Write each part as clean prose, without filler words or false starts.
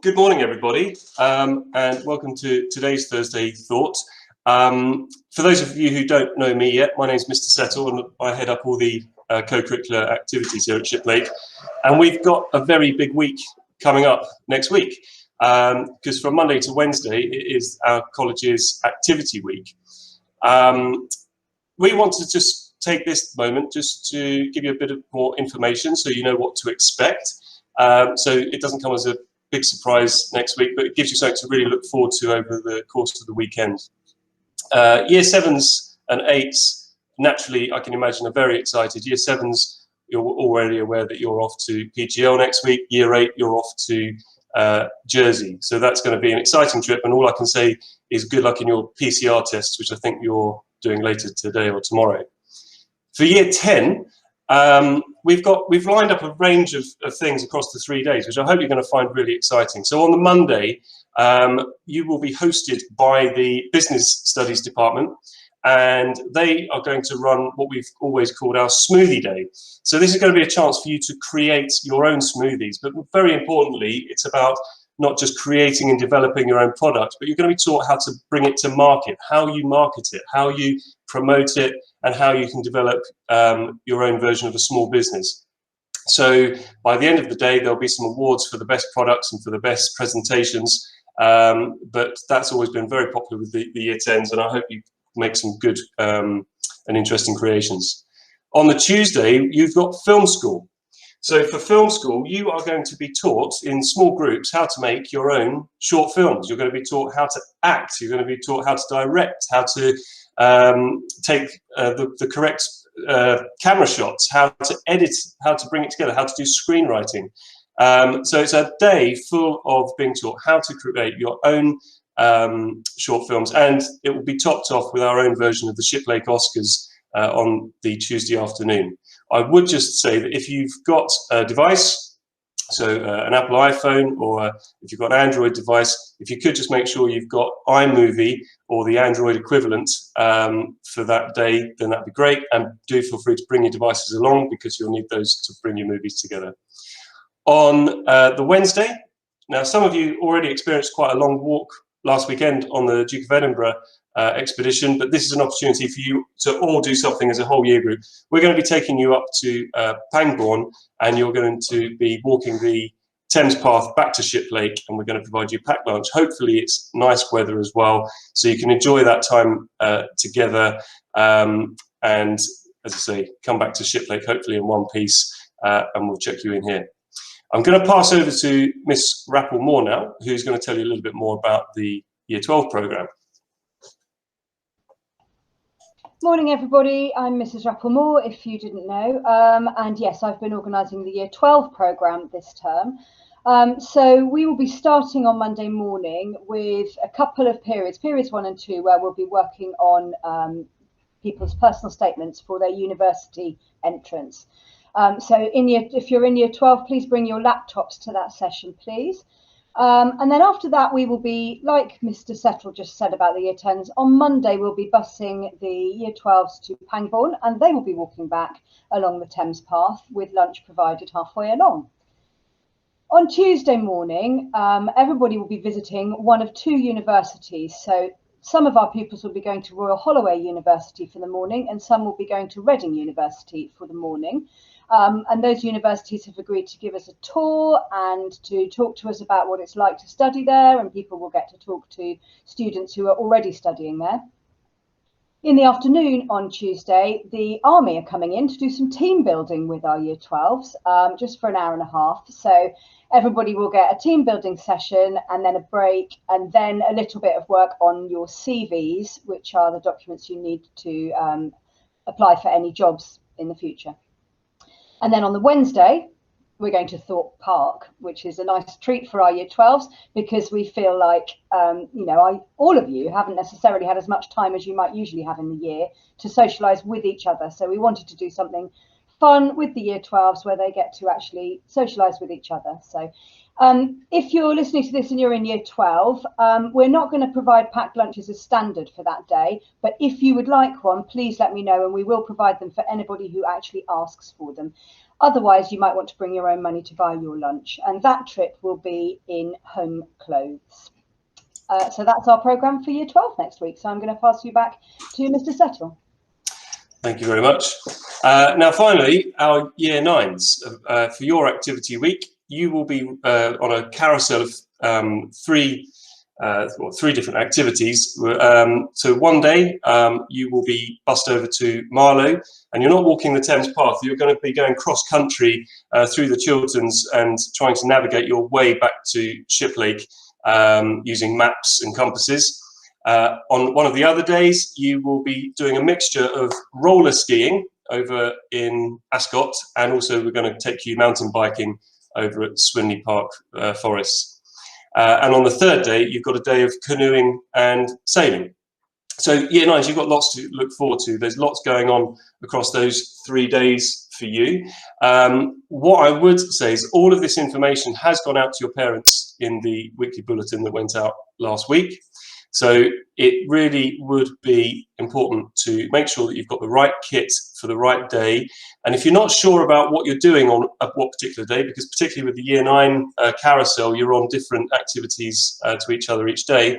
Good morning, everybody, and welcome to today's Thursday Thought. For those of you who don't know me yet, my name is Mr. Settle, and I head up all the co-curricular activities here at Shiplake. And we've got a very big week coming up next week, because from Monday to Wednesday it is our college's activity week. We want to just take this moment just to give you a bit of more information so you know what to expect. So it doesn't come as a big surprise next week, but it gives you something to really look forward to over the course of the weekend. Year 7s and 8s, naturally, I can imagine, are very excited. Year 7s, you're already aware that you're off to PGL next week. Year 8, you're off to Jersey. So that's going to be an exciting trip, and all I can say is good luck in your PCR tests, which I think you're doing later today or tomorrow. For year 10, we've lined up a range of things across the 3 days, which I hope you're going to find really exciting. So on the Monday, you will be hosted by the Business Studies Department, and they are going to run what we've always called our smoothie day. So this is going to be a chance for you to create your own smoothies, but very importantly, it's about not just creating and developing your own product, but you're going to be taught how to bring it to market, how you market it, how you promote it, and how you can develop your own version of a small business. So by the end of the day, there'll be some awards for the best products and for the best presentations, but that's always been very popular with the year 10s, and I hope you make some good and interesting creations. On the Tuesday, you've got film school. So for film school, you are going to be taught in small groups how to make your own short films. You're going to be taught how to act. You're going to be taught how to direct, how to take the correct camera shots, how to edit, how to bring it together, how to do screenwriting. So it's a day full of being taught how to create your own short films, and it will be topped off with our own version of the Shiplake Oscars on the Tuesday afternoon. I would just say that if you've got a device, so an Apple iPhone, or if you've got an Android device, if you could just make sure you've got iMovie or the Android equivalent for that day, then that'd be great. And do feel free to bring your devices along, because you'll need those to bring your movies together. On the Wednesday, now some of you already experienced quite a long walk last weekend on the Duke of Edinburgh expedition, but this is an opportunity for you to all do something as a whole year group. We're going to be taking you up to Pangbourne, and you're going to be walking the Thames Path back to Shiplake, and we're going to provide you packed lunch. Hopefully it's nice weather as well, so you can enjoy that time together, and as I say, come back to Shiplake hopefully in one piece, and we'll check you in here. I'm going to pass over to Miss Rapple Moore now, who's going to tell you a little bit more about the Year 12 programme. Morning everybody, I'm Mrs Rapple Moore, if you didn't know, and yes, I've been organising the Year 12 programme this term. So we will be starting on Monday morning with a couple of periods 1 and 2, where we'll be working on people's personal statements for their university entrance. So if you're in Year 12, please bring your laptops to that session, please. And then after that, we will be, like Mr Settle just said about the Year 10s, on Monday we'll be busing the Year 12s to Pangbourne, and they will be walking back along the Thames Path with lunch provided halfway along. On Tuesday morning, everybody will be visiting one of 2 universities. So some of our pupils will be going to Royal Holloway University for the morning, and some will be going to Reading University for the morning. And those universities have agreed to give us a tour and to talk to us about what it's like to study there, and people will get to talk to students who are already studying there. In the afternoon on Tuesday, the Army are coming in to do some team building with our Year 12s, just for an hour and a half. So everybody will get a team building session, and then a break, and then a little bit of work on your CVs, which are the documents you need to apply for any jobs in the future. And then on the Wednesday, we're going to Thorpe Park, which is a nice treat for our Year 12s, because we feel like, all of you haven't necessarily had as much time as you might usually have in the year to socialise with each other. So we wanted to do something fun with the Year 12s where they get to actually socialise with each other. So if you're listening to this and you're in Year 12, we're not going to provide packed lunches as standard for that day, but if you would like one, please let me know, and we will provide them for anybody who actually asks for them. Otherwise, you might want to bring your own money to buy your lunch, and that trip will be in home clothes. So that's our programme for Year 12 next week. So I'm going to pass you back to Mr. Settle. Thank you very much. Now, finally, our Year 9s. For your activity week, you will be on a carousel of three different activities. So one day you will be bussed over to Marlow, and you're not walking the Thames Path. You're going to be going cross-country through the Chilterns and trying to navigate your way back to Shiplake using maps and compasses. On one of the other days, you will be doing a mixture of roller skiing over in Ascot, and also we're going to take you mountain biking over at Swinley Park Forest. And on the third day, you've got a day of canoeing and sailing. So Year 9s, you've got lots to look forward to. There's lots going on across those 3 days for you. What I would say is all of this information has gone out to your parents in the weekly bulletin that went out last week. So it really would be important to make sure that you've got the right kit for the right day. And if you're not sure about what you're doing on what particular day, because particularly with the Year 9 carousel, you're on different activities to each other each day,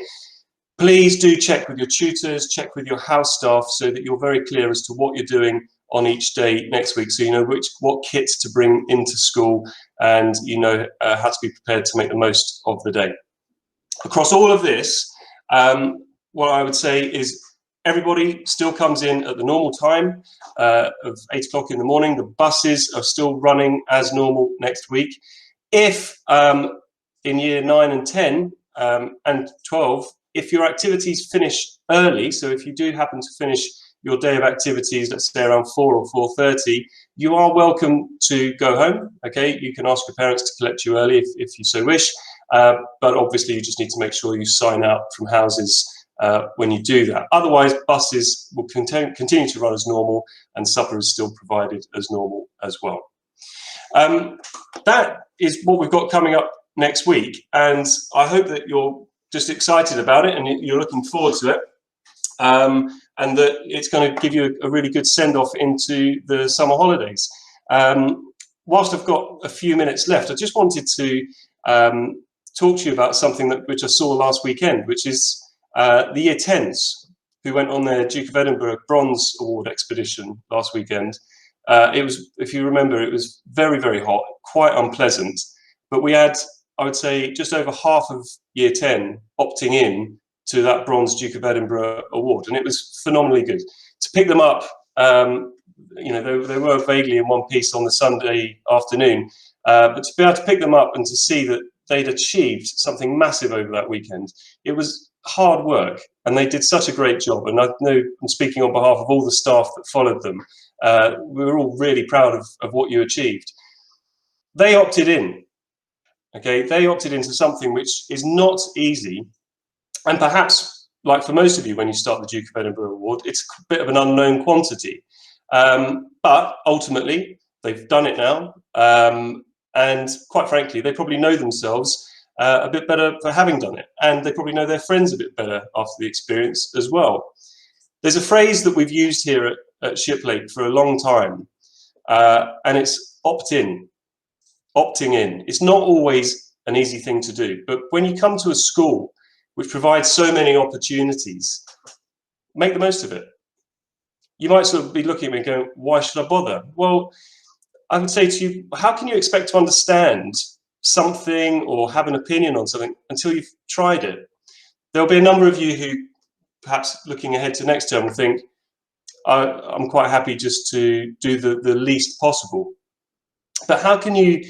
please do check with your tutors, check with your house staff, so that you're very clear as to what you're doing on each day next week, so you know what kits to bring into school, and you know how to be prepared to make the most of the day. Across all of this, what I would say is everybody still comes in at the normal time of 8 o'clock in the morning. The buses are still running as normal next week. If in Year 9 and 10 and 12, if your activities finish early, so if you do happen to finish your day of activities, let's say around 4 or 4:30, you are welcome to go home. Okay, you can ask your parents to collect you early if you so wish, but obviously you just need to make sure you sign out from houses when you do that. Otherwise, buses will continue to run as normal, and supper is still provided as normal as well. That is what we've got coming up next week, and I hope that you're just excited about it and you're looking forward to it. And that it's going to give you a really good send-off into the summer holidays. Whilst I've got a few minutes left, I just wanted to talk to you about something which I saw last weekend, which is the Year 10s who went on their Duke of Edinburgh Bronze Award expedition last weekend. It was, if you remember, it was very, very hot, quite unpleasant, but we had, I would say, just over half of Year 10 opting in to that Bronze Duke of Edinburgh Award, and it was phenomenally good. To pick them up, you know, they were vaguely in one piece on the Sunday afternoon, but to be able to pick them up and to see that they'd achieved something massive over that weekend, it was hard work, and they did such a great job. And I know I'm speaking on behalf of all the staff that followed them. We were all really proud of what you achieved. They opted in, okay? They opted into something which is not easy. And perhaps, like for most of you, when you start the Duke of Edinburgh Award, it's a bit of an unknown quantity. But ultimately, they've done it now. And quite frankly, they probably know themselves a bit better for having done it. And they probably know their friends a bit better after the experience as well. There's a phrase that we've used here at Shiplake for a long time, and it's opt-in, opting in. It's not always an easy thing to do. But when you come to a school which provides so many opportunities, make the most of it. You might sort of be looking at me and going, why should I bother? Well, I would say to you, how can you expect to understand something or have an opinion on something until you've tried it? There'll be a number of you who, perhaps looking ahead to next term, will think, I'm quite happy just to do the least possible. But how can you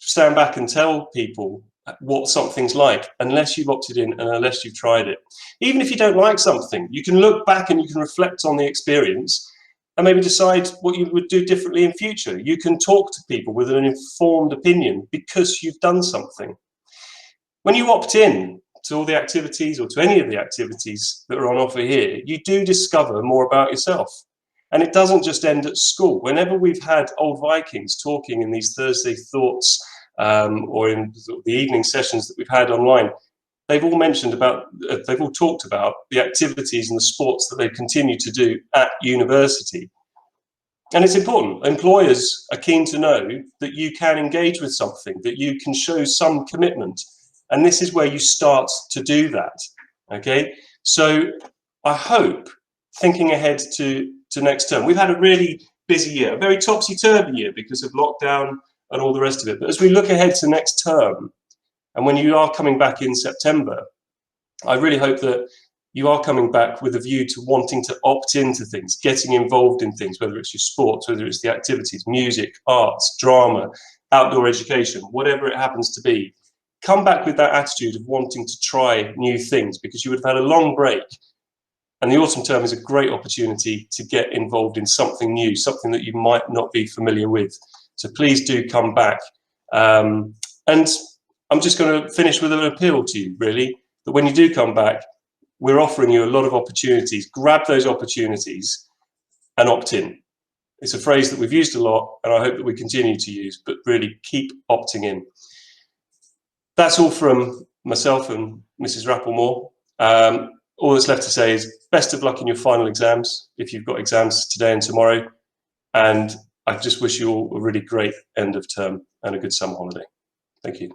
stand back and tell people what something's like unless you've opted in and unless you've tried it? Even if you don't like something, you can look back and you can reflect on the experience and maybe decide what you would do differently in future. You can talk to people with an informed opinion because you've done something. When you opt in to all the activities or to any of the activities that are on offer here, you do discover more about yourself. And it doesn't just end at school. Whenever we've had old Vikings talking in these Thursday Thoughts or in the evening sessions that we've had online, they've all mentioned about, they've all talked about the activities and the sports that they continue to do at university. And it's important. Employers are keen to know that you can engage with something, that you can show some commitment. And this is where you start to do that. Okay, so I hope, thinking ahead to next term, we've had a really busy year, a very topsy-turvy year because of lockdown and all the rest of it. But as we look ahead to next term, and when you are coming back in September, I really hope that you are coming back with a view to wanting to opt into things, getting involved in things, whether it's your sports, whether it's the activities, music, arts, drama, outdoor education, whatever it happens to be. Come back with that attitude of wanting to try new things, because you would have had a long break. And the autumn term is a great opportunity to get involved in something new, something that you might not be familiar with. So please do come back. And I'm just going to finish with an appeal to you, really, that when you do come back, we're offering you a lot of opportunities. Grab those opportunities and opt in. It's a phrase that we've used a lot, and I hope that we continue to use, but really keep opting in. That's all from myself and Mrs Rapple Moore. All that's left to say is best of luck in your final exams, if you've got exams today and tomorrow. And I just wish you all a really great end of term and a good summer holiday. Thank you.